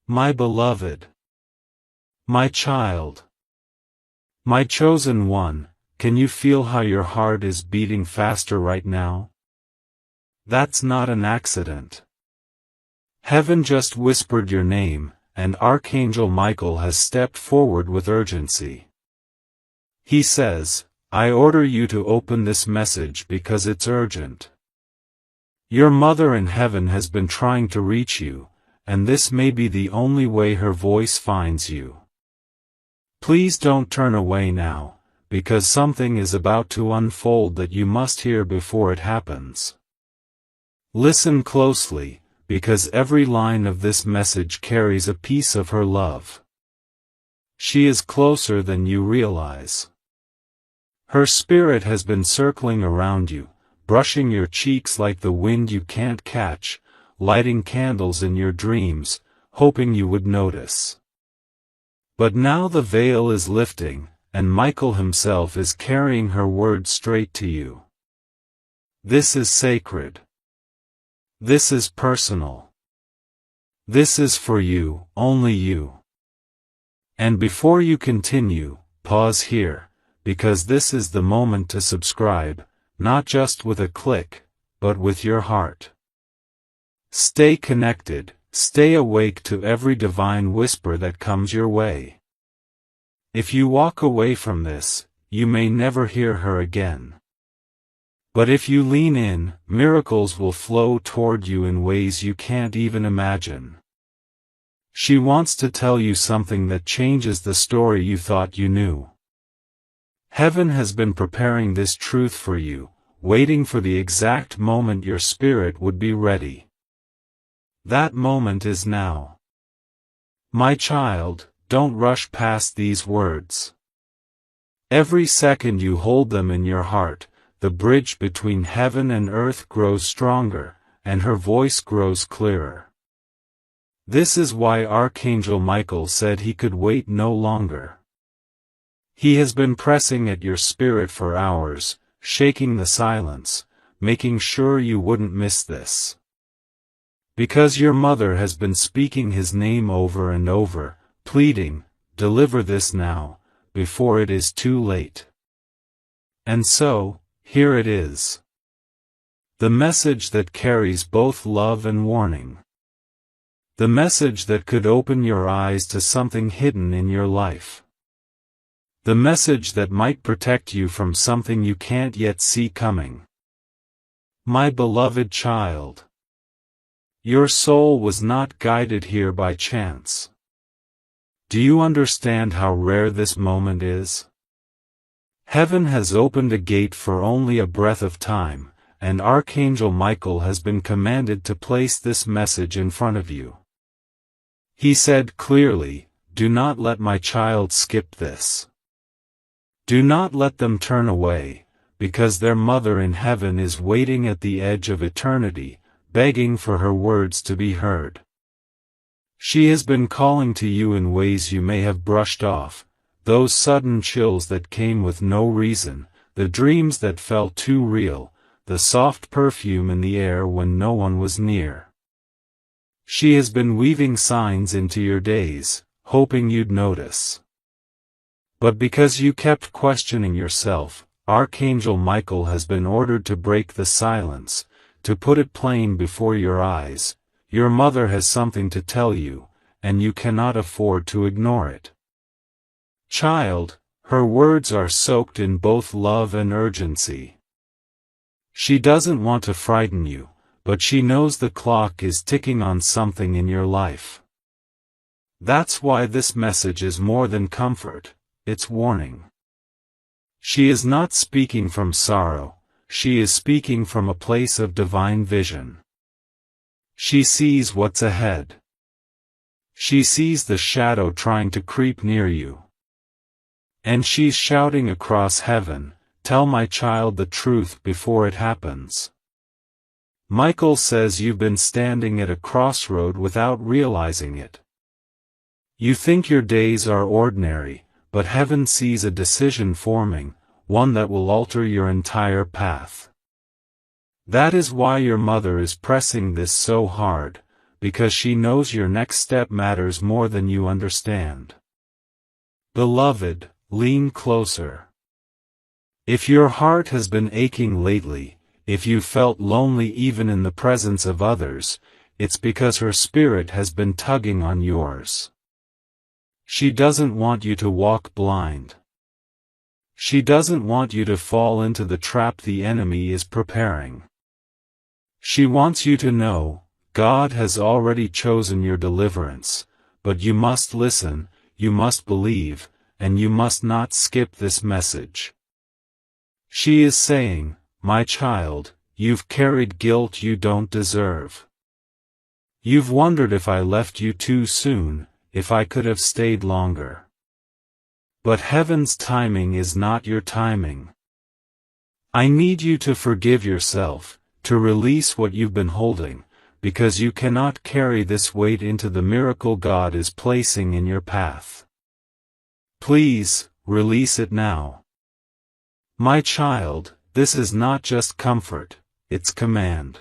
My beloved, my child, my chosen one, can you feel how your heart is beating faster right now? That's not an accident. Heaven just whispered your name, and Archangel Michael has stepped forward with urgency. He says, I order you to open this message because it's urgent. Your mother in heaven has been trying to reach you, and this may be the only way her voice finds you. Please don't turn away now, because something is about to unfold that you must hear before it happens. Listen closely, because every line of this message carries a piece of her love. She is closer than you realize. Her spirit has been circling around you, brushing your cheeks like the wind you can't catch, lighting candles in your dreams, hoping you would notice. But now the veil is lifting, and Michael himself is carrying her words straight to you. This is sacred. This is personal. This is for you, only you. And before you continue, pause here, because this is the moment to subscribe, not just with a click, but with your heart. Stay connected, stay awake to every divine whisper that comes your way. If you walk away from this, you may never hear her again. But if you lean in, miracles will flow toward you in ways you can't even imagine. She wants to tell you something that changes the story you thought you knew. Heaven has been preparing this truth for you, waiting for the exact moment your spirit would be ready. That moment is now. My child, don't rush past these words. Every second you hold them in your heart, the bridge between heaven and earth grows stronger, and her voice grows clearer. This is why Archangel Michael said he could wait no longer. He has been pressing at your spirit for hours, shaking the silence, making sure you wouldn't miss this. Because your mother has been speaking his name over and over, pleading, deliver this now, before it is too late. And so, here it is. The message that carries both love and warning. The message that could open your eyes to something hidden in your life. The message that might protect you from something you can't yet see coming. My beloved child. Your soul was not guided here by chance. Do you understand how rare this moment is? Heaven has opened a gate for only a breath of time, and Archangel Michael has been commanded to place this message in front of you. He said clearly, do not let my child skip this. Do not let them turn away, because their mother in heaven is waiting at the edge of eternity, begging for her words to be heard. She has been calling to you in ways you may have brushed off, those sudden chills that came with no reason, the dreams that felt too real, the soft perfume in the air when no one was near. She has been weaving signs into your days, hoping you'd notice. But because you kept questioning yourself, Archangel Michael has been ordered to break the silence, to put it plain before your eyes. Your mother has something to tell you, and you cannot afford to ignore it. Child, her words are soaked in both love and urgency. She doesn't want to frighten you, but she knows the clock is ticking on something in your life. That's why this message is more than comfort, it's warning. She is not speaking from sorrow, she is speaking from a place of divine vision. She sees what's ahead. She sees the shadow trying to creep near you. And she's shouting across heaven, tell my child the truth before it happens. Michael says you've been standing at a crossroad without realizing it. You think your days are ordinary, but heaven sees a decision forming, one that will alter your entire path. That is why your mother is pressing this so hard, because she knows your next step matters more than you understand. Beloved, lean closer. If your heart has been aching lately, if you felt lonely even in the presence of others, it's because her spirit has been tugging on yours. She doesn't want you to walk blind. She doesn't want you to fall into the trap the enemy is preparing. She wants you to know, God has already chosen your deliverance, but you must listen, you must believe, and you must not skip this message. She is saying, my child, you've carried guilt you don't deserve. You've wondered if I left you too soon, if I could have stayed longer. But heaven's timing is not your timing. I need you to forgive yourself, to release what you've been holding, because you cannot carry this weight into the miracle God is placing in your path. Please, release it now. My child, this is not just comfort, it's command.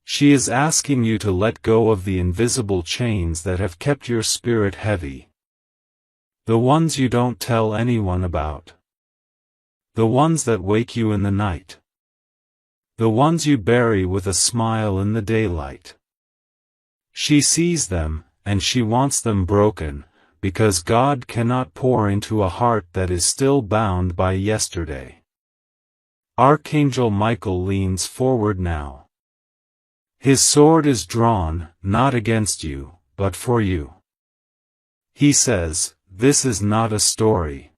She is asking you to let go of the invisible chains that have kept your spirit heavy. The ones you don't tell anyone about. The ones that wake you in the night. The ones you bury with a smile in the daylight. She sees them, and she wants them broken, because God cannot pour into a heart that is still bound by yesterday. Archangel Michael leans forward now. His sword is drawn, not against you, but for you. He says, this is not a story.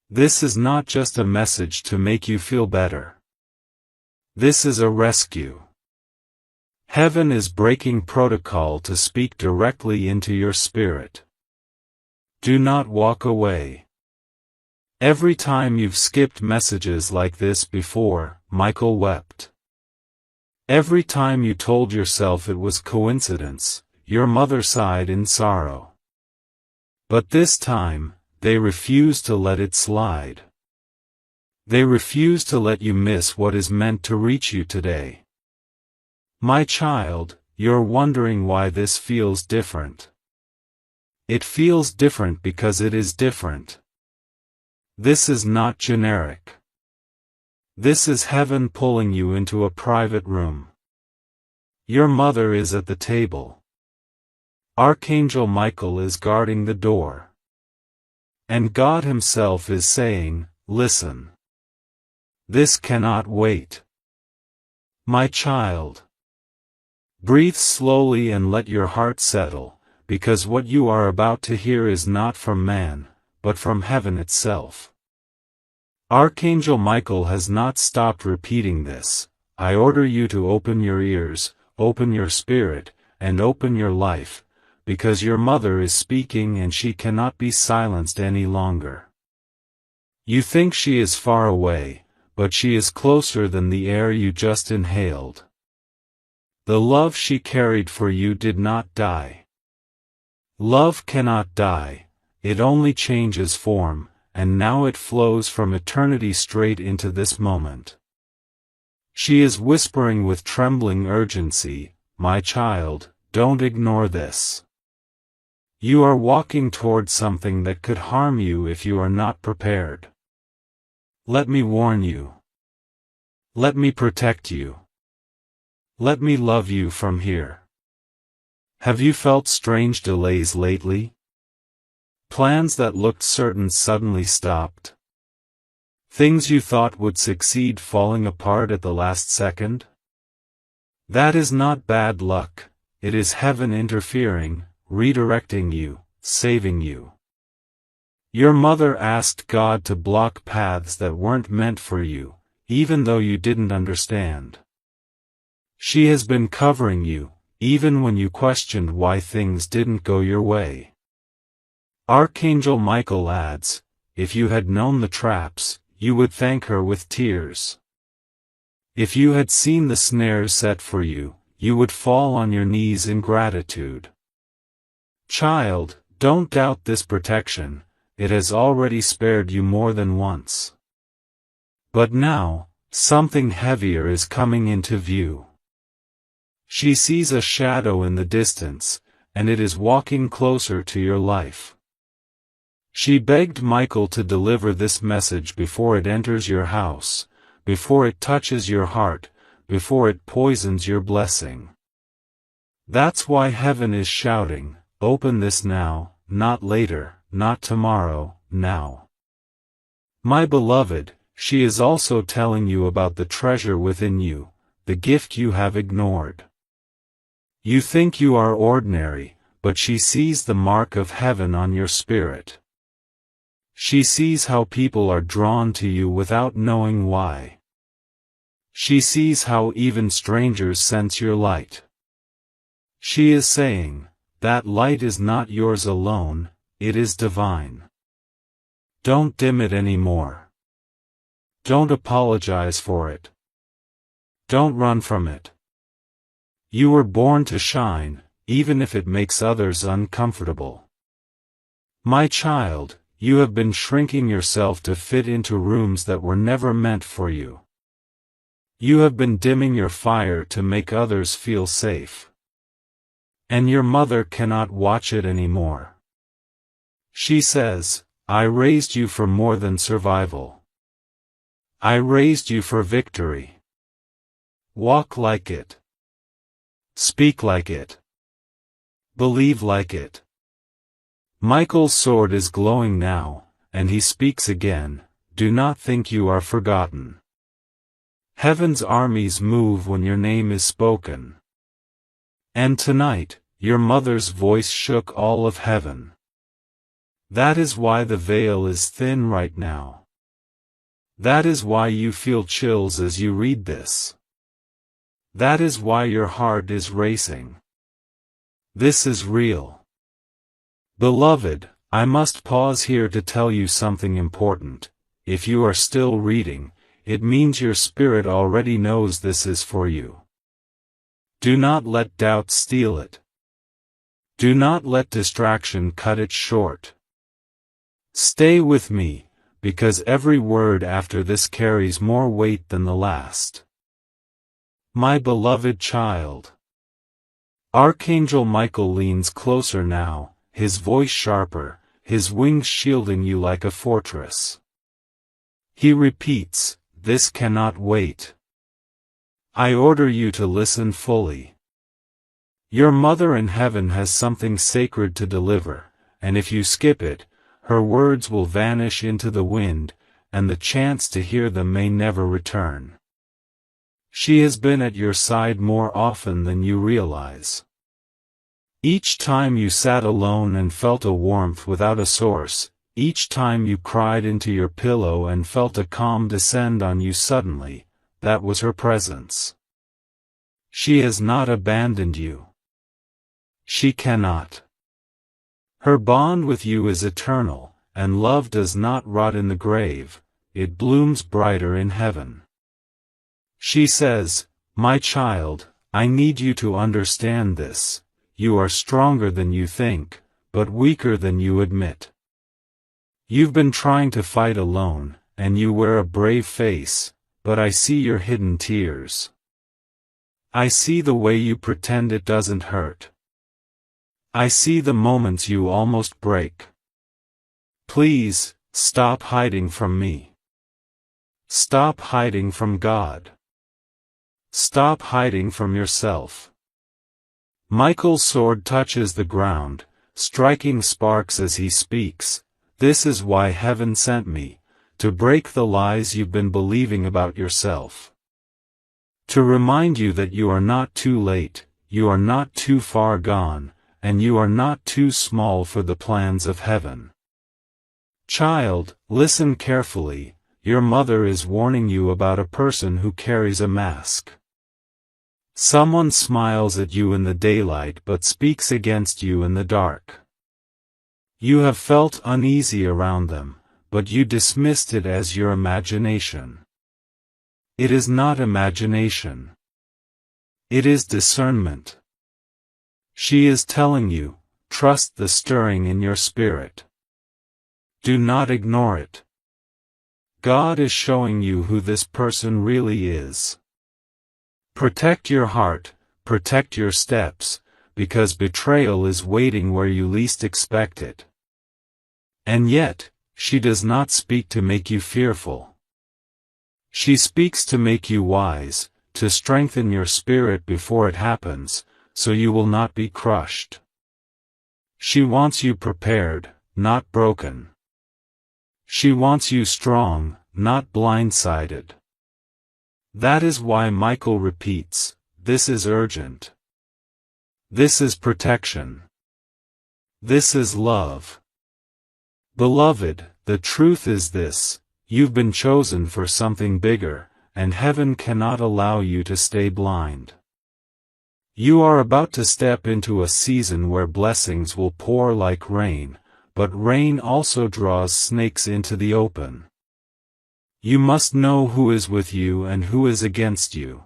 This is not just a message to make you feel better. This is a rescue. Heaven is breaking protocol to speak directly into your spirit. Do not walk away. Every time you've skipped messages like this before, Michael wept. Every time you told yourself it was coincidence, your mother sighed in sorrow. But this time, they refuse to let it slide. They refuse to let you miss what is meant to reach you today. My child, you're wondering why this feels different. It feels different because it is different. This is not generic. This is heaven pulling you into a private room. Your mother is at the table. Archangel Michael is guarding the door. And God Himself is saying, listen. This cannot wait. My child. Breathe slowly and let your heart settle, because what you are about to hear is not from man, but from heaven itself. Archangel Michael has not stopped repeating this. I order you to open your ears, open your spirit, and open your life, because your mother is speaking and she cannot be silenced any longer. You think she is far away, but she is closer than the air you just inhaled. The love she carried for you did not die. Love cannot die, it only changes form, and now it flows from eternity straight into this moment. She is whispering with trembling urgency, my child, don't ignore this. You are walking towards something that could harm you if you are not prepared. Let me warn you. Let me protect you. Let me love you from here. Have you felt strange delays lately? Plans that looked certain suddenly stopped. Things you thought would succeed falling apart at the last second? That is not bad luck, it is heaven interfering, redirecting you, saving you. Your mother asked God to block paths that weren't meant for you, even though you didn't understand. She has been covering you, even when you questioned why things didn't go your way. Archangel Michael adds, if you had known the traps, you would thank her with tears. If you had seen the snares set for you, you would fall on your knees in gratitude. Child, don't doubt this protection, it has already spared you more than once. But now, something heavier is coming into view. She sees a shadow in the distance, and it is walking closer to your life. She begged Michael to deliver this message before it enters your house, before it touches your heart, before it poisons your blessing. That's why heaven is shouting, "Open this now, not later, not tomorrow, now." My beloved, she is also telling you about the treasure within you, the gift you have ignored. You think you are ordinary, but she sees the mark of heaven on your spirit. She sees how people are drawn to you without knowing why. She sees how even strangers sense your light. She is saying, that light is not yours alone, it is divine. Don't dim it anymore. Don't apologize for it. Don't run from it. You were born to shine, even if it makes others uncomfortable. My child, you have been shrinking yourself to fit into rooms that were never meant for you. You have been dimming your fire to make others feel safe. And your mother cannot watch it anymore. She says, I raised you for more than survival. I raised you for victory. Walk like it. Speak like it. Believe like it. Michael's sword is glowing now, and he speaks again, do not think you are forgotten. Heaven's armies move when your name is spoken. And tonight, your mother's voice shook all of heaven. That is why the veil is thin right now. That is why you feel chills as you read this. That is why your heart is racing. This is real. Beloved, I must pause here to tell you something important. If you are still reading, it means your spirit already knows this is for you. Do not let doubt steal it. Do not let distraction cut it short. Stay with me, because every word after this carries more weight than the last. My beloved child. Archangel Michael leans closer now, his voice sharper, his wings shielding you like a fortress. He repeats, this cannot wait. I order you to listen fully. Your mother in heaven has something sacred to deliver, and if you skip it, her words will vanish into the wind, and the chance to hear them may never return. She has been at your side more often than you realize. Each time you sat alone and felt a warmth without a source, each time you cried into your pillow and felt a calm descend on you suddenly, that was her presence. She has not abandoned you. She cannot. Her bond with you is eternal, and love does not rot in the grave, it blooms brighter in heaven. She says, my child, I need you to understand this. You are stronger than you think, but weaker than you admit. You've been trying to fight alone, and you wear a brave face, but I see your hidden tears. I see the way you pretend it doesn't hurt. I see the moments you almost break. Please, stop hiding from me. Stop hiding from God. Stop hiding from yourself. Michael's sword touches the ground, striking sparks as he speaks. This is why heaven sent me, to break the lies you've been believing about yourself. To remind you that you are not too late, you are not too far gone, and you are not too small for the plans of heaven. Child, listen carefully, your mother is warning you about a person who carries a mask. Someone smiles at you in the daylight but speaks against you in the dark. You have felt uneasy around them, but you dismissed it as your imagination. It is not imagination. It is discernment. She is telling you, trust the stirring in your spirit. Do not ignore it. God is showing you who this person really is. Protect your heart, protect your steps, because betrayal is waiting where you least expect it. And yet, she does not speak to make you fearful. She speaks to make you wise, to strengthen your spirit before it happens, so you will not be crushed. She wants you prepared, not broken. She wants you strong, not blindsided. That is why Michael repeats, this is urgent. This is protection. This is love. Beloved, the truth is this, you've been chosen for something bigger, and heaven cannot allow you to stay blind. You are about to step into a season where blessings will pour like rain, but rain also draws snakes into the open. You must know who is with you and who is against you.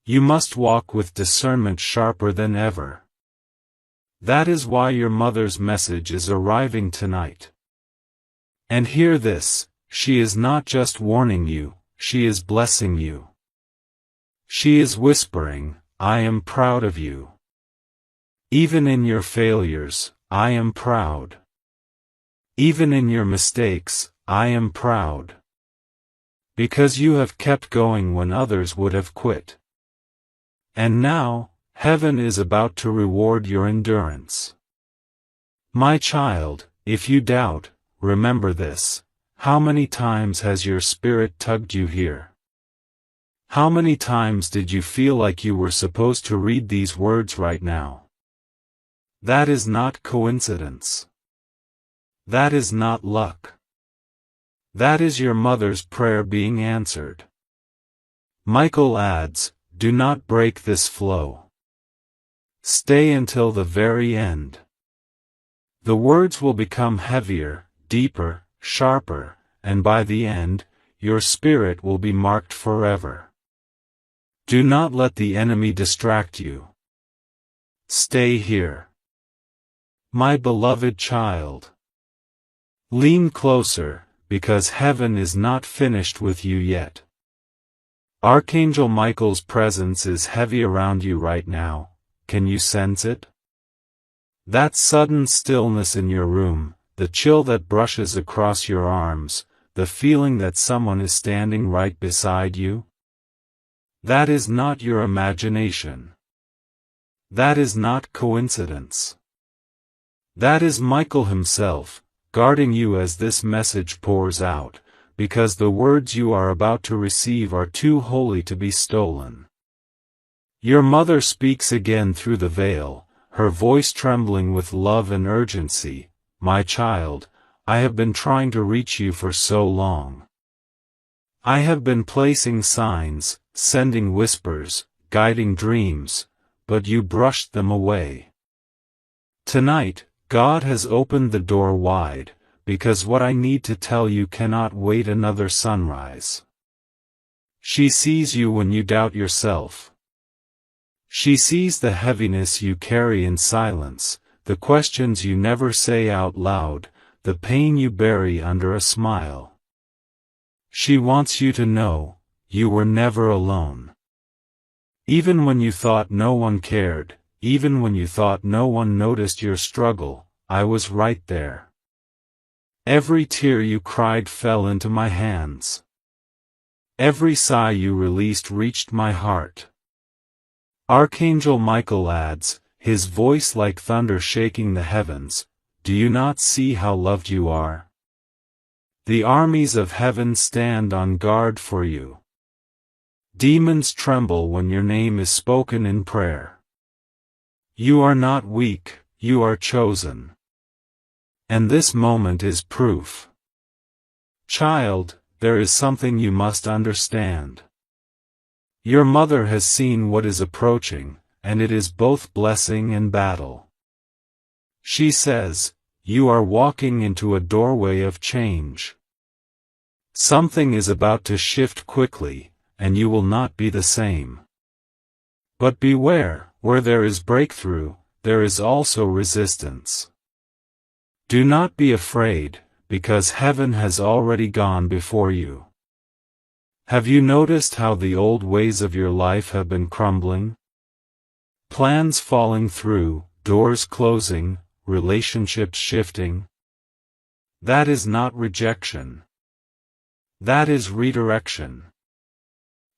You must walk with discernment sharper than ever. That is why your mother's message is arriving tonight. And hear this, she is not just warning you, she is blessing you. She is whispering, I am proud of you. Even in your failures, I am proud. Even in your mistakes, I am proud. Because you have kept going when others would have quit. And now, heaven is about to reward your endurance. My child, if you doubt, remember this, how many times has your spirit tugged you here? How many times did you feel like you were supposed to read these words right now? That is not coincidence. That is not luck. That is your mother's prayer being answered. Michael adds, do not break this flow. Stay until the very end. The words will become heavier, deeper, sharper, and by the end, your spirit will be marked forever. Do not let the enemy distract you. Stay here. My beloved child. Lean closer, because heaven is not finished with you yet. Archangel Michael's presence is heavy around you right now, can you sense it? That sudden stillness in your room, the chill that brushes across your arms, the feeling that someone is standing right beside you? That is not your imagination. That is not coincidence. That is Michael himself, guarding you as this message pours out, because the words you are about to receive are too holy to be stolen. Your mother speaks again through the veil, her voice trembling with love and urgency. My child, I have been trying to reach you for so long. I have been placing signs, sending whispers, guiding dreams, but you brushed them away. Tonight, God has opened the door wide, because what I need to tell you cannot wait another sunrise. She sees you when you doubt yourself. She sees the heaviness you carry in silence, the questions you never say out loud, the pain you bury under a smile. She wants you to know, you were never alone. Even when you thought no one cared, even when you thought no one noticed your struggle, I was right there. Every tear you cried fell into my hands. Every sigh you released reached my heart. Archangel Michael adds, his voice like thunder shaking the heavens, do you not see how loved you are? The armies of heaven stand on guard for you. Demons tremble when your name is spoken in prayer. You are not weak, you are chosen. And this moment is proof. Child, there is something you must understand. Your mother has seen what is approaching, and it is both blessing and battle. She says, you are walking into a doorway of change. Something is about to shift quickly, and you will not be the same. But beware, where there is breakthrough, there is also resistance. Do not be afraid, because heaven has already gone before you. Have you noticed how the old ways of your life have been crumbling? Plans falling through, doors closing, relationships shifting. That is not rejection. That is redirection.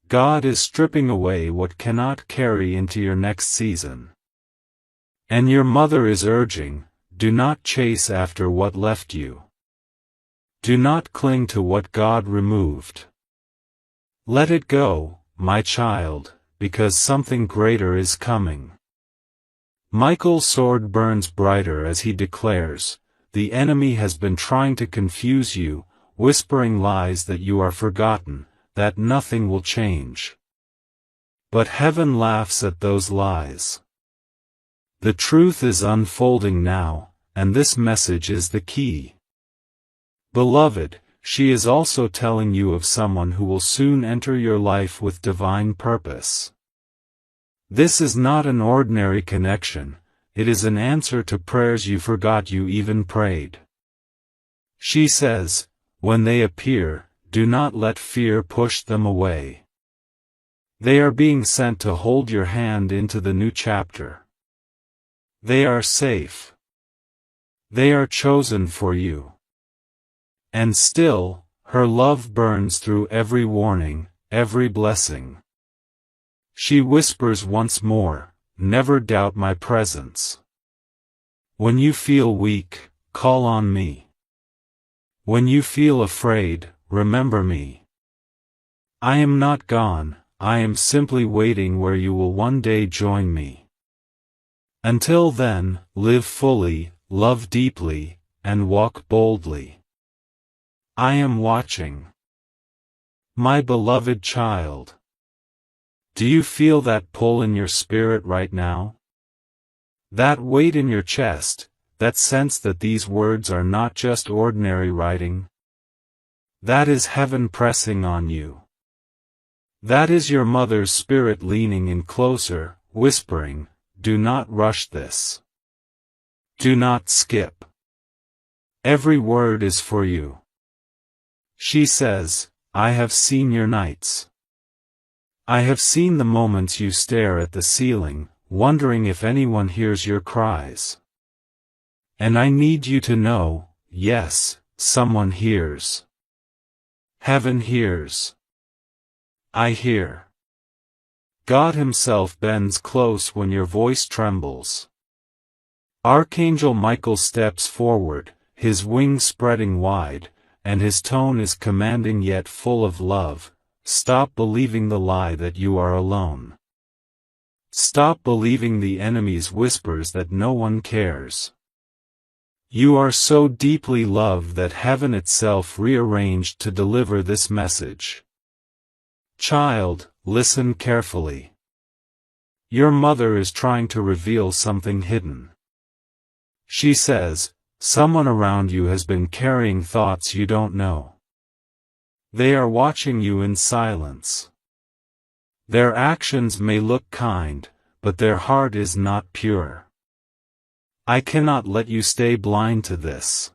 God is stripping away what cannot carry into your next season. And your mother is urging, do not chase after what left you. Do not cling to what God removed. Let it go, my child, because something greater is coming. Michael's sword burns brighter as he declares, the enemy has been trying to confuse you, whispering lies that you are forgotten, that nothing will change. But heaven laughs at those lies. The truth is unfolding now, and this message is the key. Beloved, she is also telling you of someone who will soon enter your life with divine purpose. This is not an ordinary connection, it is an answer to prayers you forgot you even prayed. She says, when they appear, do not let fear push them away. They are being sent to hold your hand into the new chapter. They are safe. They are chosen for you. And still, her love burns through every warning, every blessing. She whispers once more, never doubt my presence. When you feel weak, call on me. When you feel afraid, remember me. I am not gone, I am simply waiting where you will one day join me. Until then, live fully, love deeply, and walk boldly. I am watching. My beloved child. Do you feel that pull in your spirit right now? That weight in your chest, that sense that these words are not just ordinary writing? That is heaven pressing on you. That is your mother's spirit leaning in closer, whispering, do not rush this. Do not skip. Every word is for you. She says, I have seen your nights. I have seen the moments you stare at the ceiling, wondering if anyone hears your cries. And I need you to know, yes, someone hears. Heaven hears. I hear. God Himself bends close when your voice trembles. Archangel Michael steps forward, his wings spreading wide, and his tone is commanding yet full of love. Stop believing the lie that you are alone. Stop believing the enemy's whispers that no one cares. You are so deeply loved that heaven itself rearranged to deliver this message. Child, listen carefully. Your mother is trying to reveal something hidden. She says, someone around you has been carrying thoughts you don't know. They are watching you in silence. Their actions may look kind, but their heart is not pure. I cannot let you stay blind to this.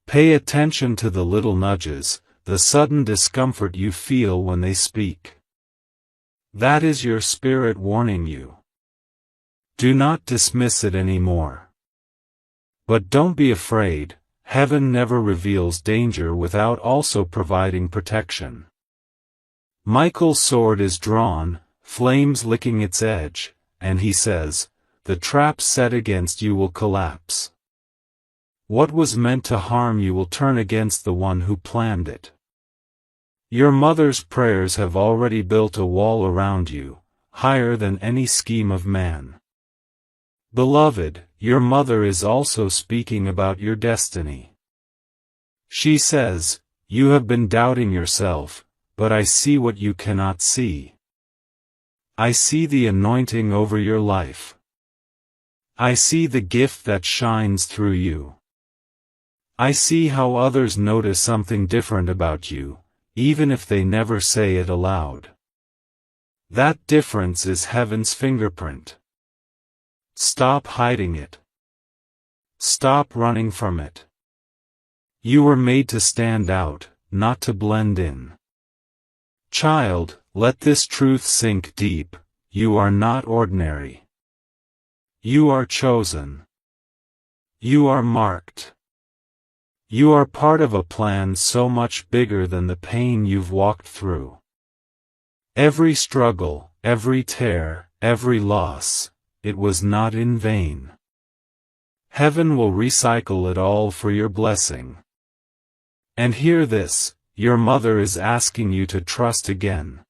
Pay attention to the little nudges, the sudden discomfort you feel when they speak. That is your spirit warning you. Do not dismiss it anymore. But don't be afraid. Heaven never reveals danger without also providing protection. Michael's sword is drawn, flames licking its edge, and he says, the trap set against you will collapse. What was meant to harm you will turn against the one who planned it. Your mother's prayers have already built a wall around you, higher than any scheme of man. Beloved, your mother is also speaking about your destiny. She says, you have been doubting yourself, but I see what you cannot see. I see the anointing over your life. I see the gift that shines through you. I see how others notice something different about you, even if they never say it aloud. That difference is heaven's fingerprint. Stop hiding it. Stop running from it. You were made to stand out, not to blend in. Child, let this truth sink deep. you are not ordinary. You are chosen. You are marked. You are part of a plan so much bigger than the pain you've walked through. Every struggle, every tear, every loss, it was not in vain. Heaven will recycle it all for your blessing. And hear this, your mother is asking you to trust again.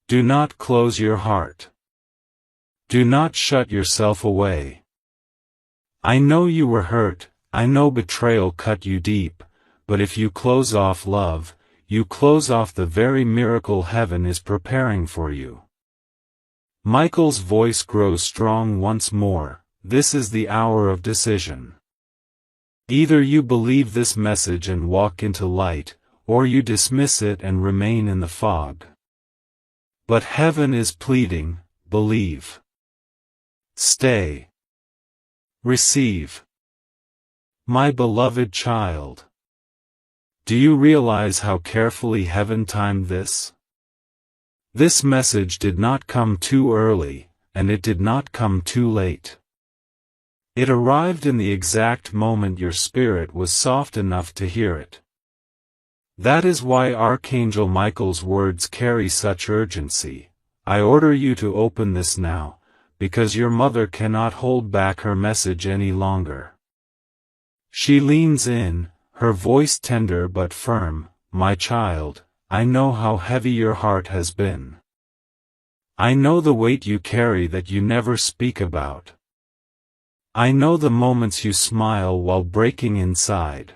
Do not close your heart. Do not shut yourself away. I know you were hurt, I know betrayal cut you deep, but if you close off love, you close off the very miracle heaven is preparing for you. Michael's voice grows strong once more. This is the hour of decision. Either you believe this message and walk into light, or you dismiss it and remain in the fog. But heaven is pleading, believe. Stay. Receive. My beloved child. Do you realize how carefully heaven timed this? This message did not come too early, and it did not come too late. It arrived in the exact moment your spirit was soft enough to hear it. That is why Archangel Michael's words carry such urgency. I order you to open this now, because your mother cannot hold back her message any longer. She leans in, her voice tender but firm. My child, I know how heavy your heart has been. I know the weight you carry that you never speak about. I know the moments you smile while breaking inside.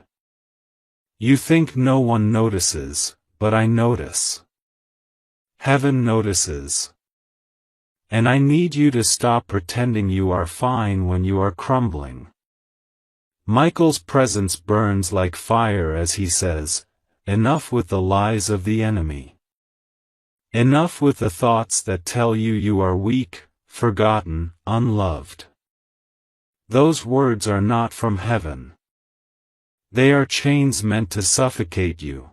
You think no one notices, but I notice. Heaven notices. And I need you to stop pretending you are fine when you are crumbling. Michael's presence burns like fire as he says, enough with the lies of the enemy. Enough with the thoughts that tell you you are weak, forgotten, unloved. Those words are not from heaven. They are chains meant to suffocate you.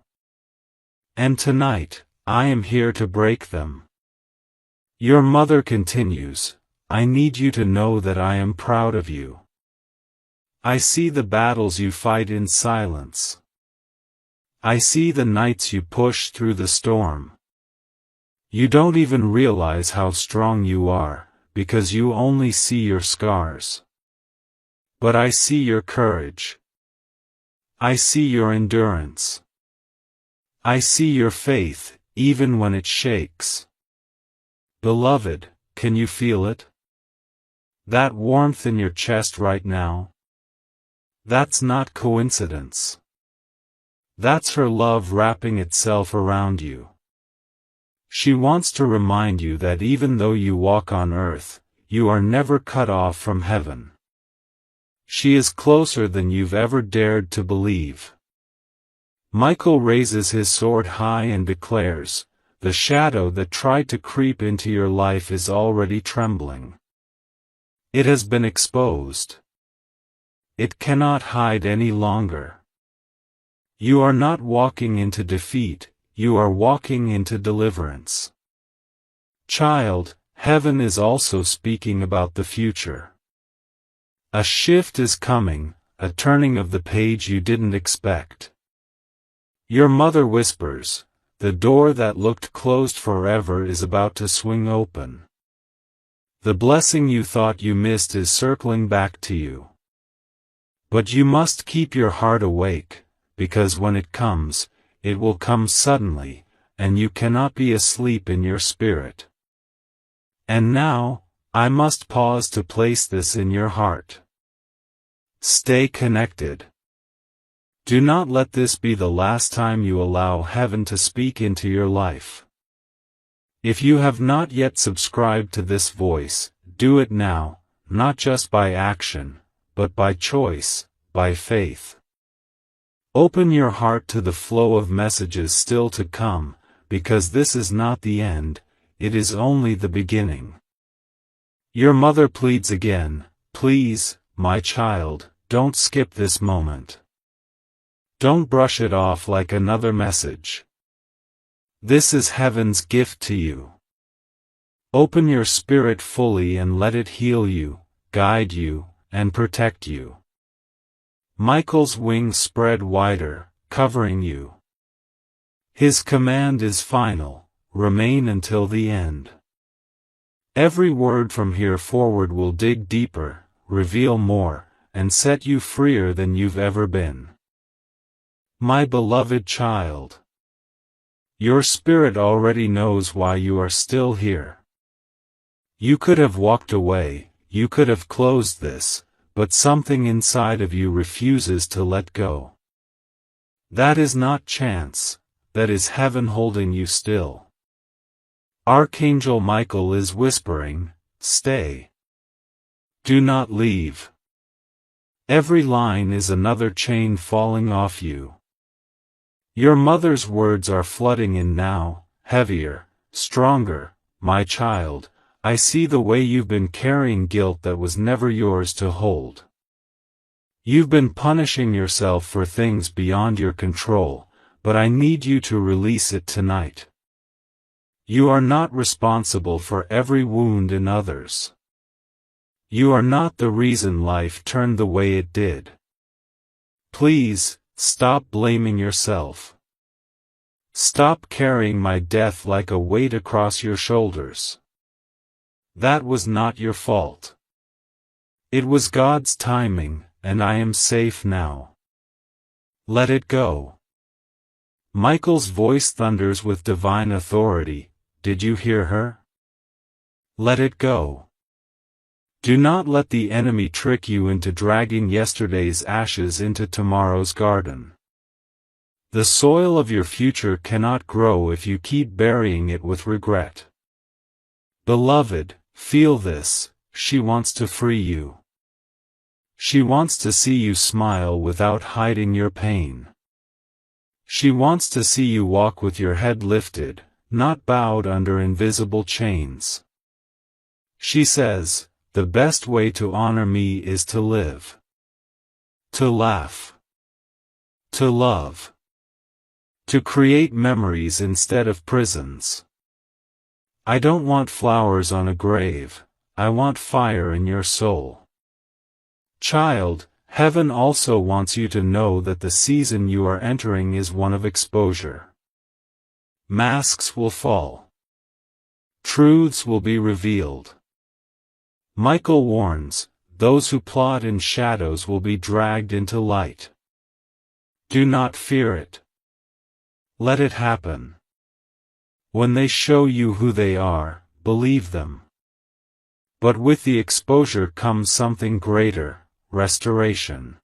And tonight, I am here to break them. Your mother continues, I need you to know that I am proud of you. I see the battles you fight in silence. I see the nights you push through the storm. You don't even realize how strong you are, because you only see your scars. But I see your courage. I see your endurance. I see your faith, even when it shakes. Beloved, can you feel it? That warmth in your chest right now? That's not coincidence. That's her love wrapping itself around you. She wants to remind you that even though you walk on earth, you are never cut off from heaven. She is closer than you've ever dared to believe. Michael raises his sword high and declares, the shadow that tried to creep into your life is already trembling. It has been exposed. It cannot hide any longer. You are not walking into defeat, you are walking into deliverance. Child, heaven is also speaking about the future. A shift is coming, a turning of the page you didn't expect. Your mother whispers, the door that looked closed forever is about to swing open. The blessing you thought you missed is circling back to you. But you must keep your heart awake, because when it comes, it will come suddenly, and you cannot be asleep in your spirit. And now, I must pause to place this in your heart. Stay connected. Do not let this be the last time you allow heaven to speak into your life. If you have not yet subscribed to this voice, do it now, not just by action, but by choice, by faith. Open your heart to the flow of messages still to come, because this is not the end, it is only the beginning. Your mother pleads again, please, my child, don't skip this moment. Don't brush it off like another message. This is heaven's gift to you. Open your spirit fully and let it heal you, guide you, and protect you. Michael's wings spread wider, covering you. His command is final: remain until the end. Every word from here forward will dig deeper, reveal more, and set you freer than you've ever been. My beloved child, your spirit already knows why you are still here. You could have walked away, you could have closed this, but something inside of you refuses to let go. That is not chance, that is heaven holding you still. Archangel Michael is whispering, stay. Do not leave. Every line is another chain falling off you. Your mother's words are flooding in now, heavier, stronger. My child, I see the way you've been carrying guilt that was never yours to hold. You've been punishing yourself for things beyond your control, but I need you to release it tonight. You are not responsible for every wound in others. You are not the reason life turned the way it did. Please, stop blaming yourself. Stop carrying my death like a weight across your shoulders. That was not your fault. It was God's timing, and I am safe now. Let it go. Michael's voice thunders with divine authority. Did you hear her? Let it go. Do not let the enemy trick you into dragging yesterday's ashes into tomorrow's garden. The soil of your future cannot grow if you keep burying it with regret. Beloved, feel this: she wants to free you. She wants to see you smile without hiding your pain. She wants to see you walk with your head lifted, not bowed under invisible chains. She says, the best way to honor me is to live. To laugh. To love. To create memories instead of prisons. I don't want flowers on a grave, I want fire in your soul. Child, heaven also wants you to know that the season you are entering is one of exposure. Masks will fall. Truths will be revealed. Michael warns, those who plot in shadows will be dragged into light. Do not fear it. Let it happen. When they show you who they are, believe them. But with the exposure comes something greater: restoration.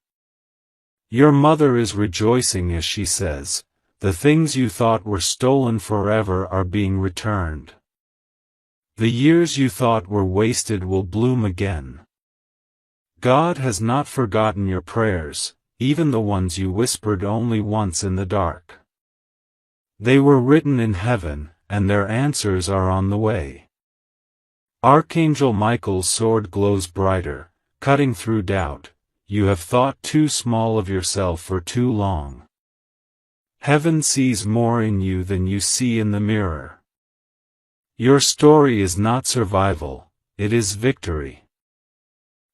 Your mother is rejoicing as she says, the things you thought were stolen forever are being returned. The years you thought were wasted will bloom again. God has not forgotten your prayers, even the ones you whispered only once in the dark. They were written in heaven, and their answers are on the way. Archangel Michael's sword glows brighter, cutting through doubt. You have thought too small of yourself for too long. Heaven sees more in you than you see in the mirror. Your story is not survival, it is victory.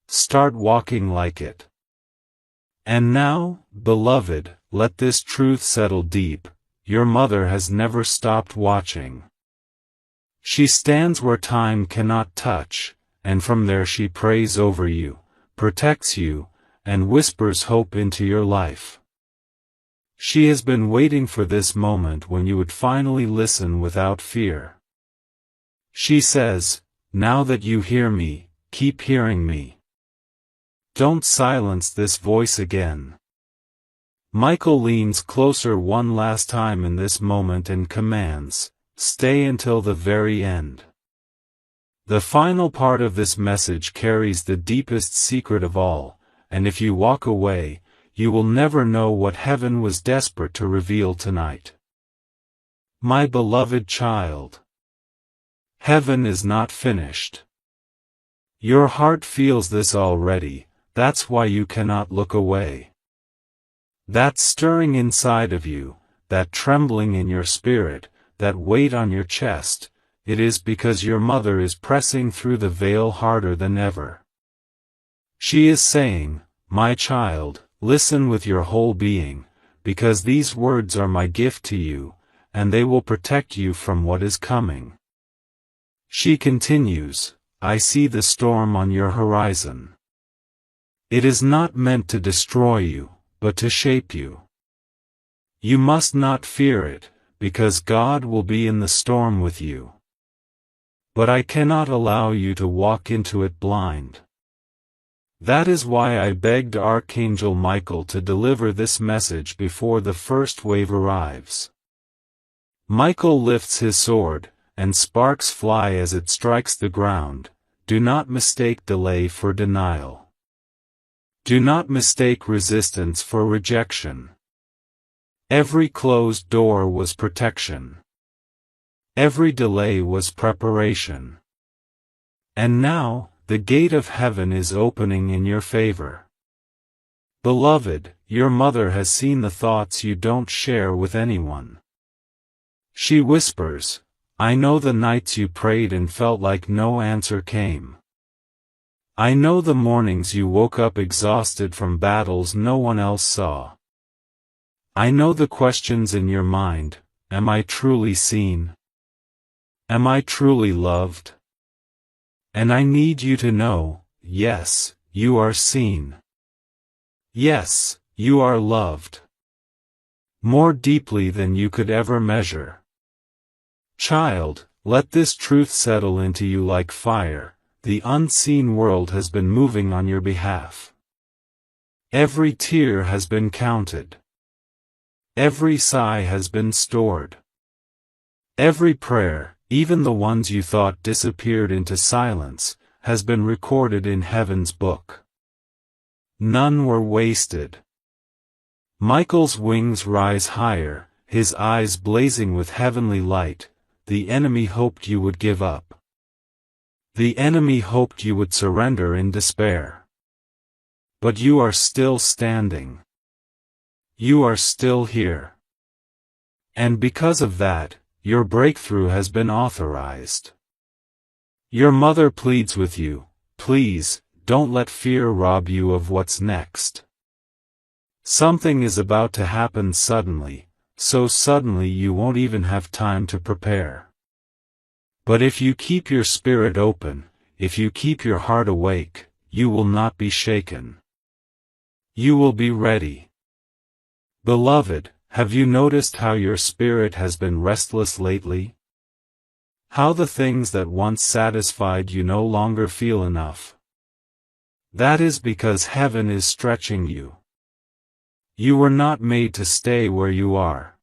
Start walking like it. And now, beloved, let this truth settle deep: your mother has never stopped watching. She stands where time cannot touch, and from there she prays over you, protects you, and whispers hope into your life. She has been waiting for this moment when you would finally listen without fear. She says, now that you hear me, keep hearing me. Don't silence this voice again. Michael leans closer one last time in this moment and commands, stay until the very end. The final part of this message carries the deepest secret of all, and if you walk away, you will never know what heaven was desperate to reveal tonight. My beloved child, heaven is not finished. Your heart feels this already, that's why you cannot look away. That stirring inside of you, that trembling in your spirit, that weight on your chest, it is because your mother is pressing through the veil harder than ever. She is saying, "My child, listen with your whole being, because these words are my gift to you, and they will protect you from what is coming." She continues, "I see the storm on your horizon. It is not meant to destroy you, but to shape you. You must not fear it, because God will be in the storm with you. But I cannot allow you to walk into it blind. That is why I begged Archangel Michael to deliver this message before the first wave arrives." Michael lifts his sword, and sparks fly as it strikes the ground. Do not mistake delay for denial. Do not mistake resistance for rejection. Every closed door was protection. Every delay was preparation. And now, the gate of heaven is opening in your favor. Beloved, your mother has seen the thoughts you don't share with anyone. She whispers, "I know the nights you prayed and felt like no answer came. I know the mornings you woke up exhausted from battles no one else saw. I know the questions in your mind, am I truly seen? Am I truly loved? And I need you to know, yes, you are seen. Yes, you are loved. More deeply than you could ever measure. Child, let this truth settle into you like fire. The unseen world has been moving on your behalf. Every tear has been counted. Every sigh has been stored. Every prayer, even the ones you thought disappeared into silence, has been recorded in heaven's book. None were wasted. Michael's wings rise higher, his eyes blazing with heavenly light. The enemy hoped you would give up. The enemy hoped you would surrender in despair. But you are still standing. You are still here. And because of that, your breakthrough has been authorized. Your mother pleads with you, please, don't let fear rob you of what's next. Something is about to happen suddenly, so suddenly you won't even have time to prepare. But if you keep your spirit open, if you keep your heart awake, you will not be shaken. You will be ready. Beloved, have you noticed how your spirit has been restless lately? How the things that once satisfied you no longer feel enough? That is because heaven is stretching you. You were not made to stay where you are.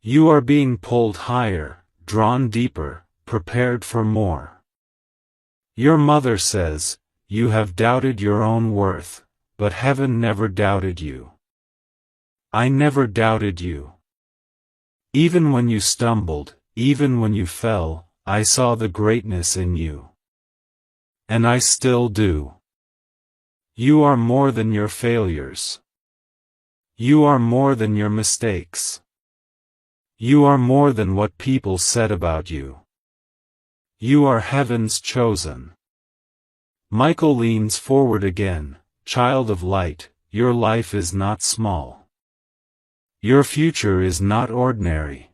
You are being pulled higher, drawn deeper, prepared for more. Your mother says, you have doubted your own worth, but heaven never doubted you. I never doubted you. Even when you stumbled, even when you fell, I saw the greatness in you. And I still do. You are more than your failures. You are more than your mistakes. You are more than what people said about you. You are heaven's chosen. Michael leans forward again. Child of light, your life is not small. Your future is not ordinary.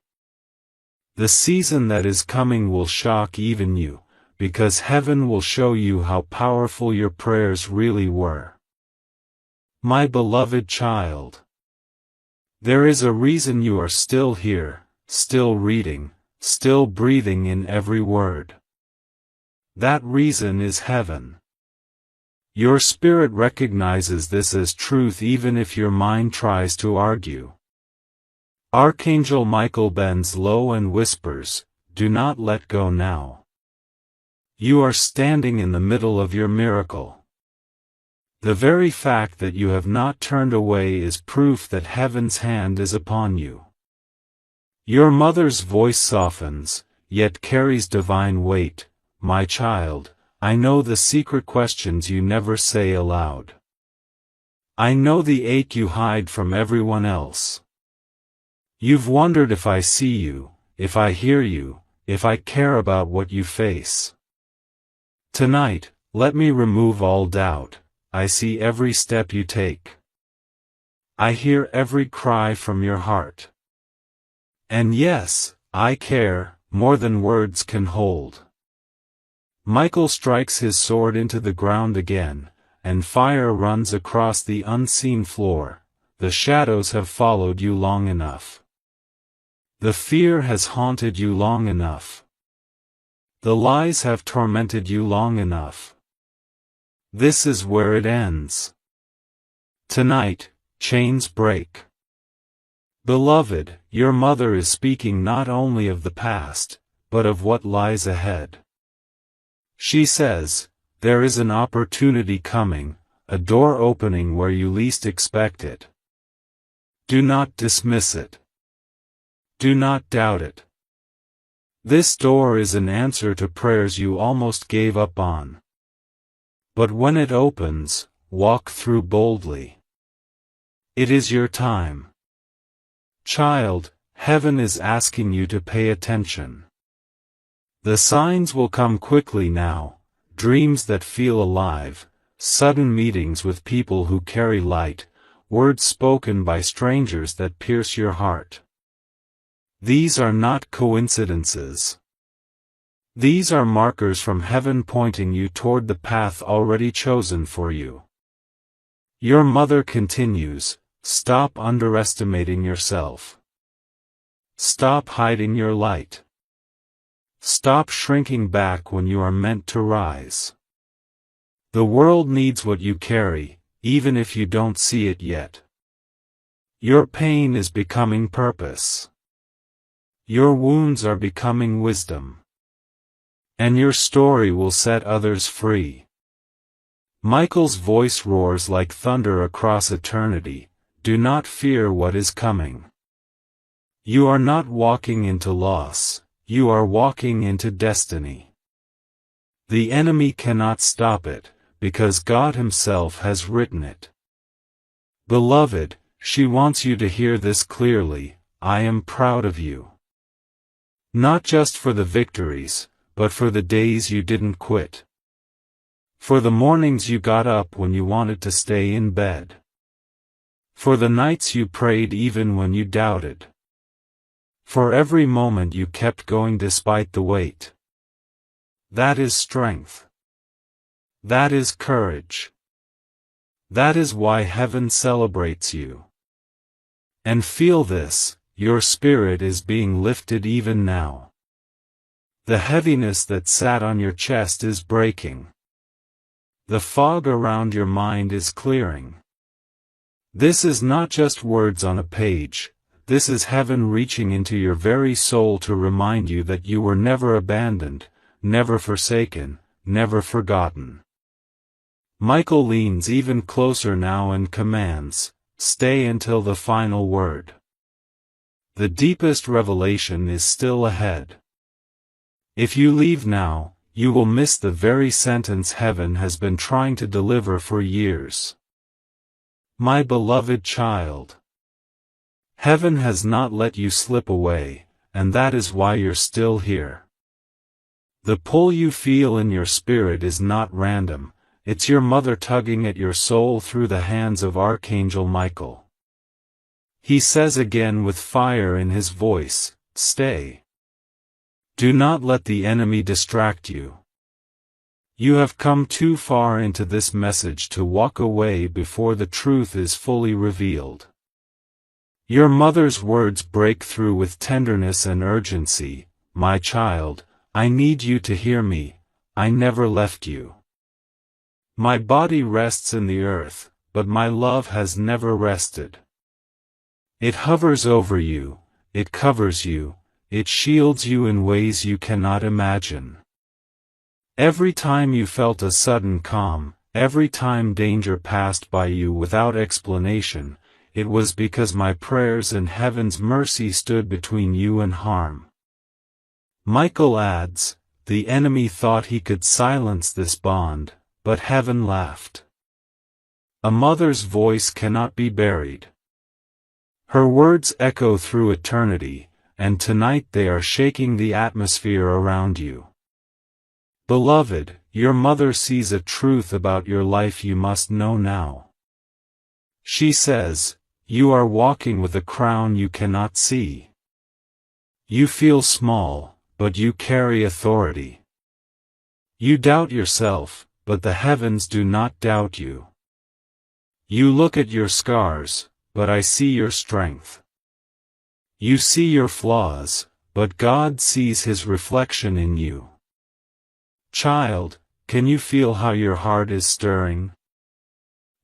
The season that is coming will shock even you, because heaven will show you how powerful your prayers really were. My beloved child. There is a reason you are still here, still reading, still breathing in every word. That reason is heaven. Your spirit recognizes this as truth even if your mind tries to argue. Archangel Michael bends low and whispers, do not let go now. You are standing in the middle of your miracle. The very fact that you have not turned away is proof that heaven's hand is upon you. Your mother's voice softens, yet carries divine weight. My child, I know the secret questions you never say aloud. I know the ache you hide from everyone else. You've wondered if I see you, if I hear you, if I care about what you face. Tonight, let me remove all doubt. I see every step you take. I hear every cry from your heart. And yes, I care, more than words can hold. Michael strikes his sword into the ground again, and fire runs across the unseen floor. The shadows have followed you long enough. The fear has haunted you long enough. The lies have tormented you long enough. This is where it ends. Tonight, chains break. Beloved, your mother is speaking not only of the past, but of what lies ahead. She says, there is an opportunity coming, a door opening where you least expect it. Do not dismiss it. Do not doubt it. This door is an answer to prayers you almost gave up on. But when it opens, walk through boldly. It is your time. Child, heaven is asking you to pay attention. The signs will come quickly now, dreams that feel alive, sudden meetings with people who carry light, words spoken by strangers that pierce your heart. These are not coincidences. These are markers from heaven pointing you toward the path already chosen for you. Your mother continues, stop underestimating yourself. Stop hiding your light. Stop shrinking back when you are meant to rise. The world needs what you carry, even if you don't see it yet. Your pain is becoming purpose. Your wounds are becoming wisdom. And your story will set others free. Michael's voice roars like thunder across eternity. Do not fear what is coming. You are not walking into loss, you are walking into destiny. The enemy cannot stop it, because God Himself has written it. Beloved, she wants you to hear this clearly, I am proud of you. Not just for the victories, but for the days you didn't quit. For the mornings you got up when you wanted to stay in bed. For the nights you prayed even when you doubted. For every moment you kept going despite the weight. That is strength. That is courage. That is why heaven celebrates you. And feel this, your spirit is being lifted even now. The heaviness that sat on your chest is breaking. The fog around your mind is clearing. This is not just words on a page, this is heaven reaching into your very soul to remind you that you were never abandoned, never forsaken, never forgotten. Michael leans even closer now and commands, stay until the final word. The deepest revelation is still ahead. If you leave now, you will miss the very sentence heaven has been trying to deliver for years. My beloved child. Heaven has not let you slip away, and that is why you're still here. The pull you feel in your spirit is not random, it's your mother tugging at your soul through the hands of Archangel Michael. He says again with fire in his voice, stay. Do not let the enemy distract you. You have come too far into this message to walk away before the truth is fully revealed. Your mother's words break through with tenderness and urgency, my child, I need you to hear me, I never left you. My body rests in the earth, but my love has never rested. It hovers over you, it covers you, it shields you in ways you cannot imagine. Every time you felt a sudden calm, every time danger passed by you without explanation, it was because my prayers and heaven's mercy stood between you and harm. Michael adds, the enemy thought he could silence this bond, but heaven laughed. A mother's voice cannot be buried. Her words echo through eternity, and tonight they are shaking the atmosphere around you. Beloved, your mother sees a truth about your life you must know now. She says, you are walking with a crown you cannot see. You feel small, but you carry authority. You doubt yourself, but the heavens do not doubt you. You look at your scars, but I see your strength. You see your flaws, but God sees His reflection in you. Child, can you feel how your heart is stirring?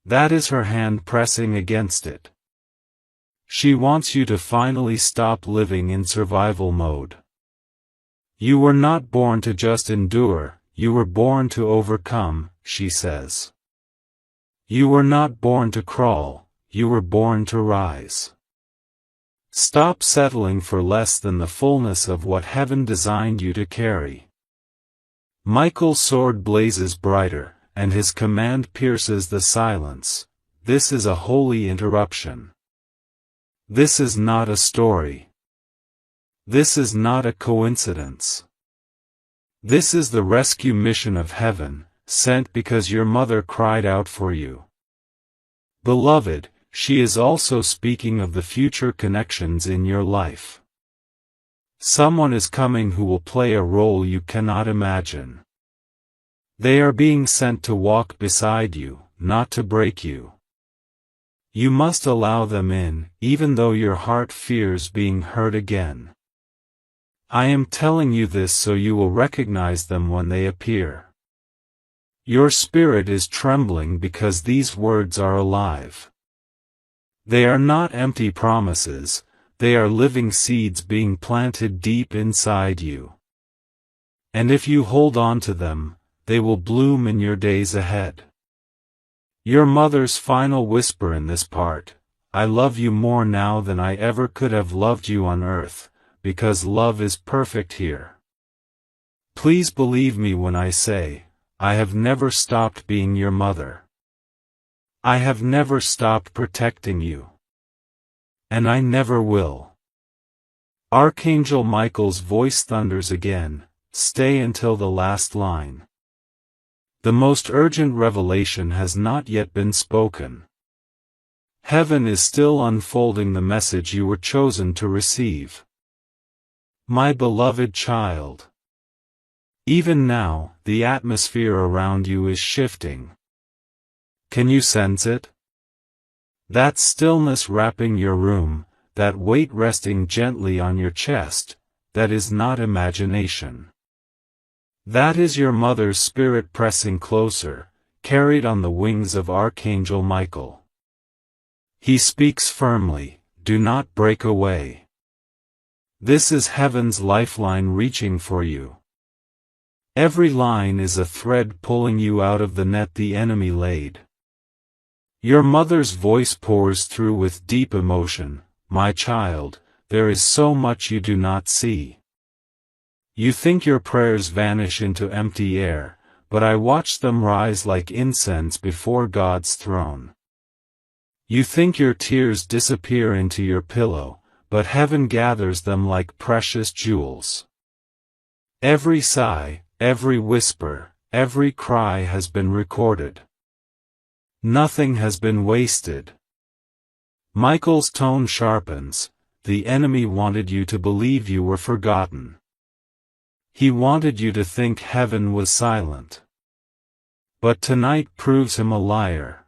That is her hand pressing against it. She wants you to finally stop living in survival mode. You were not born to just endure, you were born to overcome, she says. You were not born to crawl, you were born to rise. Stop settling for less than the fullness of what heaven designed you to carry. Michael's sword blazes brighter, and his command pierces the silence. This is a holy interruption. This is not a story. This is not a coincidence. This is the rescue mission of heaven, sent because your mother cried out for you. Beloved, she is also speaking of the future connections in your life. Someone is coming who will play a role you cannot imagine. They are being sent to walk beside you, not to break you. You must allow them in, even though your heart fears being hurt again. I am telling you this so you will recognize them when they appear. Your spirit is trembling because these words are alive. They are not empty promises, they are living seeds being planted deep inside you. And if you hold on to them, they will bloom in your days ahead. Your mother's final whisper in this part, I love you more now than I ever could have loved you on earth, because love is perfect here. Please believe me when I say, I have never stopped being your mother. I have never stopped protecting you. And I never will. Archangel Michael's voice thunders again, stay until the last line. The most urgent revelation has not yet been spoken. Heaven is still unfolding the message you were chosen to receive. My beloved child. Even now, the atmosphere around you is shifting. Can you sense it? That stillness wrapping your room, that weight resting gently on your chest, that is not imagination. That is your mother's spirit pressing closer, carried on the wings of Archangel Michael. He speaks firmly, do not break away. This is heaven's lifeline reaching for you. Every line is a thread pulling you out of the net the enemy laid. Your mother's voice pours through with deep emotion, my child, there is so much you do not see. You think your prayers vanish into empty air, but I watch them rise like incense before God's throne. You think your tears disappear into your pillow, but heaven gathers them like precious jewels. Every sigh, every whisper, every cry has been recorded. Nothing has been wasted. Michael's tone sharpens, the enemy wanted you to believe you were forgotten. He wanted you to think heaven was silent. But tonight proves him a liar.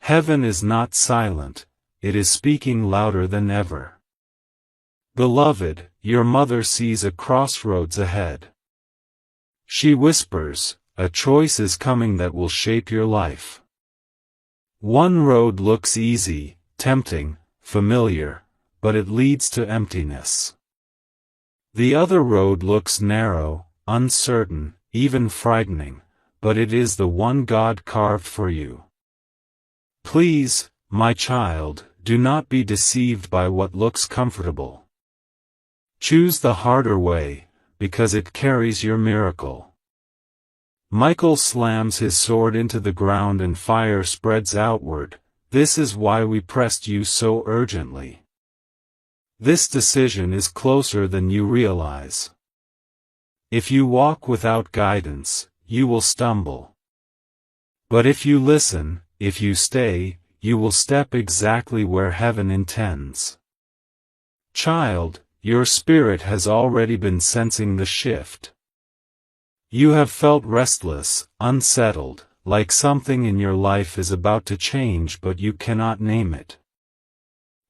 Heaven is not silent, it is speaking louder than ever. Beloved, your mother sees a crossroads ahead. She whispers, a choice is coming that will shape your life. One road looks easy, tempting, familiar, but it leads to emptiness. The other road looks narrow, uncertain, even frightening, but it is the one God carved for you. Please, my child, do not be deceived by what looks comfortable. Choose the harder way, because it carries your miracle. Michael slams his sword into the ground and fire spreads outward. This is why we pressed you so urgently. This decision is closer than you realize. If you walk without guidance, you will stumble. But if you listen, if you stay, you will step exactly where heaven intends. Child, your spirit has already been sensing the shift. You have felt restless, unsettled, like something in your life is about to change but you cannot name it.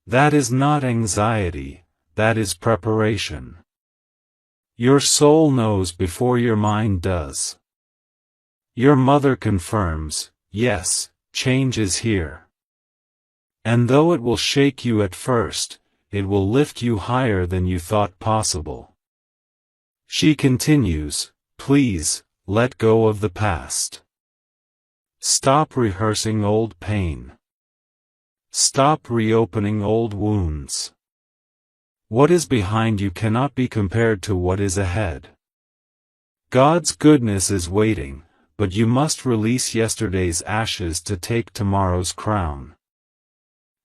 That is not anxiety, that is preparation. Your soul knows before your mind does. Your mother confirms, yes, change is here. And though it will shake you at first, it will lift you higher than you thought possible. She continues, please, let go of the past. Stop rehearsing old pain. Stop reopening old wounds. What is behind you cannot be compared to what is ahead. God's goodness is waiting, but you must release yesterday's ashes to take tomorrow's crown.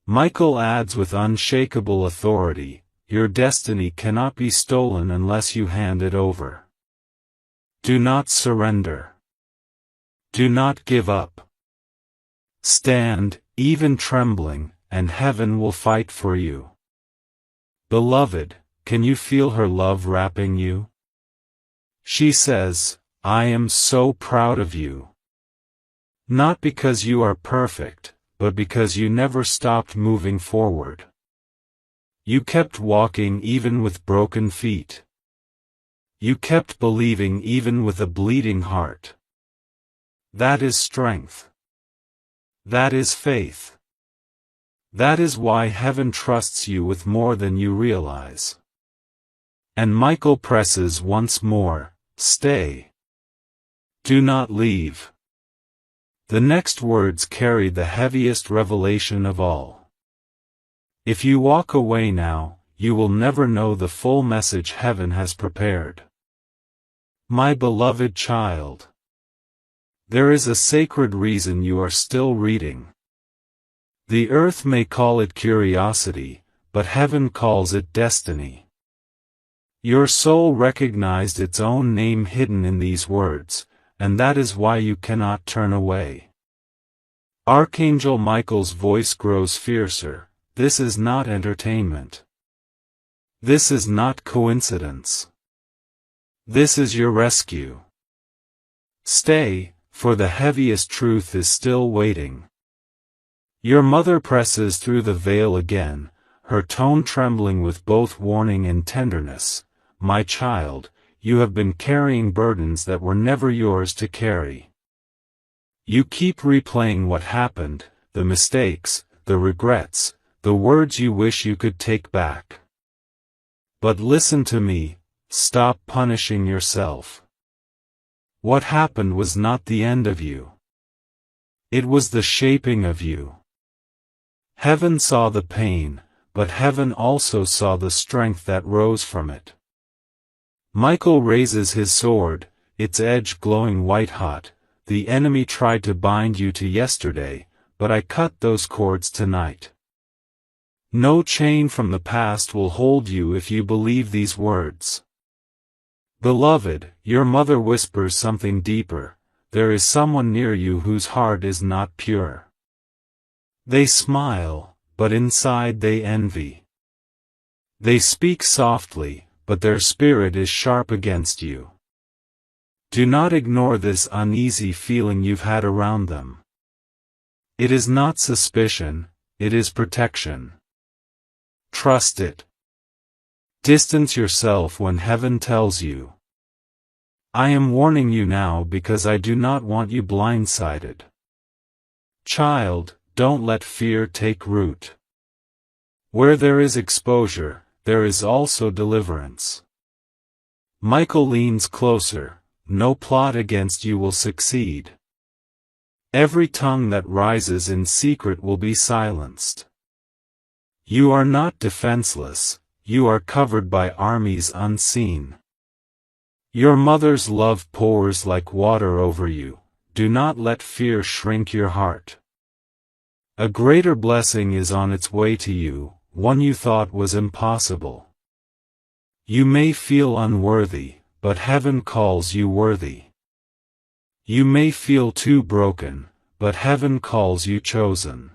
Michael adds with unshakable authority, your destiny cannot be stolen unless you hand it over. Do not surrender. Do not give up. Stand, even trembling, and heaven will fight for you. Beloved, can you feel her love wrapping you? She says, I am so proud of you. Not because you are perfect, but because you never stopped moving forward. You kept walking even with broken feet. You kept believing even with a bleeding heart. That is strength. That is faith. That is why heaven trusts you with more than you realize. And Michael presses once more, stay. Do not leave. The next words carry the heaviest revelation of all. If you walk away now, you will never know the full message heaven has prepared. My beloved child. There is a sacred reason you are still reading. The earth may call it curiosity, but heaven calls it destiny. Your soul recognized its own name hidden in these words, and that is why you cannot turn away. Archangel Michael's voice grows fiercer. This is not entertainment. This is not coincidence. This is your rescue. Stay, for the heaviest truth is still waiting. Your mother presses through the veil again, her tone trembling with both warning and tenderness. My child, you have been carrying burdens that were never yours to carry. You keep replaying what happened, the mistakes, the regrets, the words you wish you could take back. But listen to me, stop punishing yourself. What happened was not the end of you. It was the shaping of you. Heaven saw the pain, but heaven also saw the strength that rose from it. Michael raises his sword, its edge glowing white-hot. The enemy tried to bind you to yesterday, but I cut those cords tonight. No chain from the past will hold you if you believe these words. Beloved, your mother whispers something deeper. There is someone near you whose heart is not pure. They smile, but inside they envy. They speak softly, but their spirit is sharp against you. Do not ignore this uneasy feeling you've had around them. It is not suspicion, it is protection. Trust it. Distance yourself when heaven tells you. I am warning you now because I do not want you blindsided. Child, don't let fear take root. Where there is exposure, there is also deliverance. Michael leans closer. No plot against you will succeed. Every tongue that rises in secret will be silenced. You are not defenseless, you are covered by armies unseen. Your mother's love pours like water over you. Do not let fear shrink your heart. A greater blessing is on its way to you. one you thought was impossible. You may feel unworthy, but heaven calls you worthy. You may feel too broken, but heaven calls you chosen.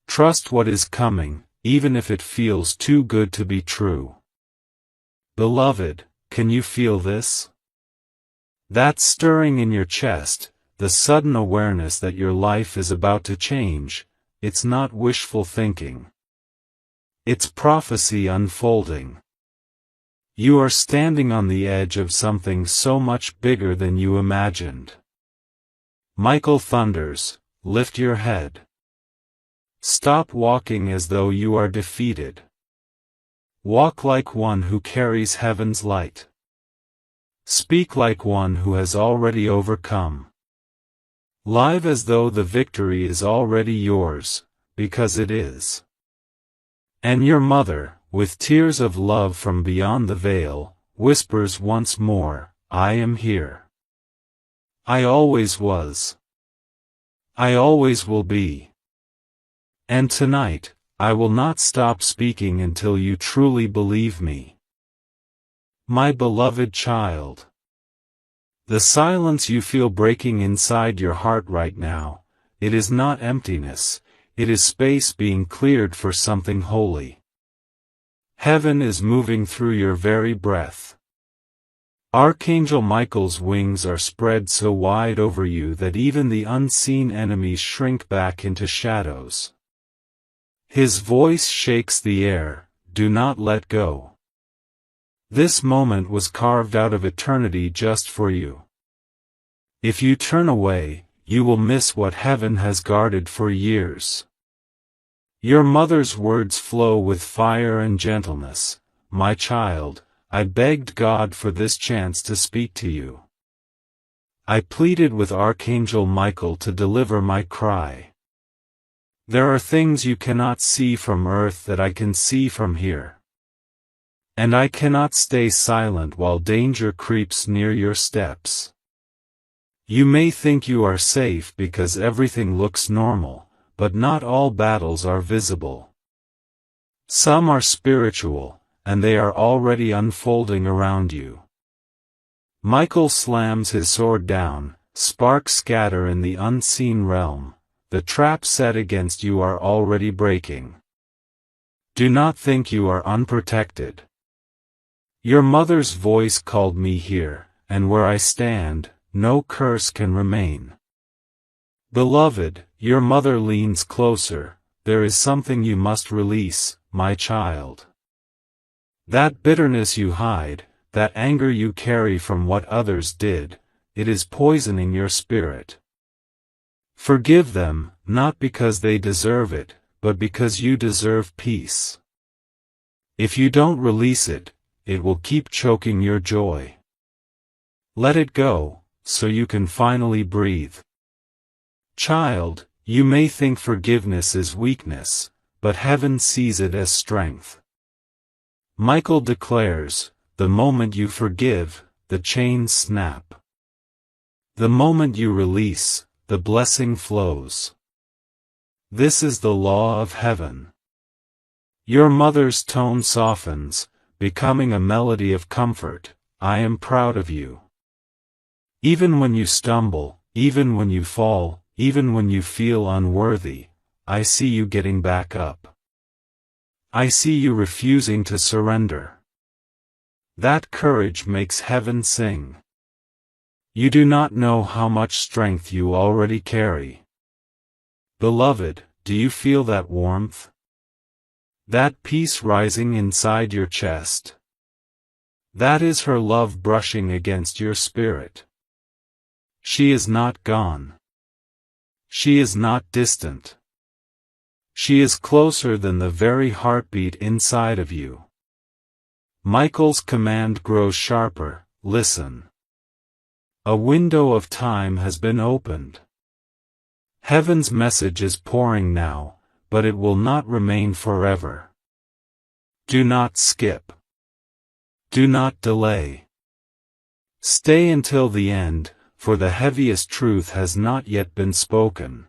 Trust what is coming, even if it feels too good to be true. Beloved, can you feel this? That stirring in your chest, the sudden awareness that your life is about to change, it's not wishful thinking. It's prophecy unfolding. You are standing on the edge of something so much bigger than you imagined. Michael thunders, lift your head. Stop walking as though you are defeated. Walk like one who carries heaven's light. Speak like one who has already overcome. Live as though the victory is already yours, because it is. And your mother, with tears of love from beyond the veil, whispers once more, I am here. I always was. I always will be. And tonight, I will not stop speaking until you truly believe me. My beloved child. The silence you feel breaking inside your heart right now, it is not emptiness, it is space being cleared for something holy. Heaven is moving through your very breath. Archangel Michael's wings are spread so wide over you that even the unseen enemies shrink back into shadows. His voice shakes the air, do not let go. This moment was carved out of eternity just for you. If you turn away, you will miss what heaven has guarded for years. Your mother's words flow with fire and gentleness. My child, I begged God for this chance to speak to you. I pleaded with Archangel Michael to deliver my cry. There are things you cannot see from earth that I can see from here. And I cannot stay silent while danger creeps near your steps. You may think you are safe because everything looks normal, but not all battles are visible. Some are spiritual, and they are already unfolding around you. Michael slams his sword down, sparks scatter in the unseen realm, the traps set against you are already breaking. Do not think you are unprotected. Your mother's voice called me here, and where I stand, no curse can remain. Beloved, your mother leans closer, there is something you must release, my child. That bitterness you hide, that anger you carry from what others did, it is poisoning your spirit. Forgive them, not because they deserve it, but because you deserve peace. If you don't release it, it will keep choking your joy. Let it go, so you can finally breathe. Child, you may think forgiveness is weakness, but heaven sees it as strength. Michael declares, the moment you forgive, the chains snap. The moment you release, the blessing flows. This is the law of heaven. Your mother's tone softens, becoming a melody of comfort. I am proud of you. Even when you stumble, even when you fall, even when you feel unworthy, I see you getting back up. I see you refusing to surrender. That courage makes heaven sing. You do not know how much strength you already carry. Beloved, do you feel that warmth? That peace rising inside your chest? That is her love brushing against your spirit. She is not gone. She is not distant. She is closer than the very heartbeat inside of you. Michael's command grows sharper, listen. A window of time has been opened. Heaven's message is pouring now, but it will not remain forever. Do not skip. Do not delay. Stay until the end, for the heaviest truth has not yet been spoken.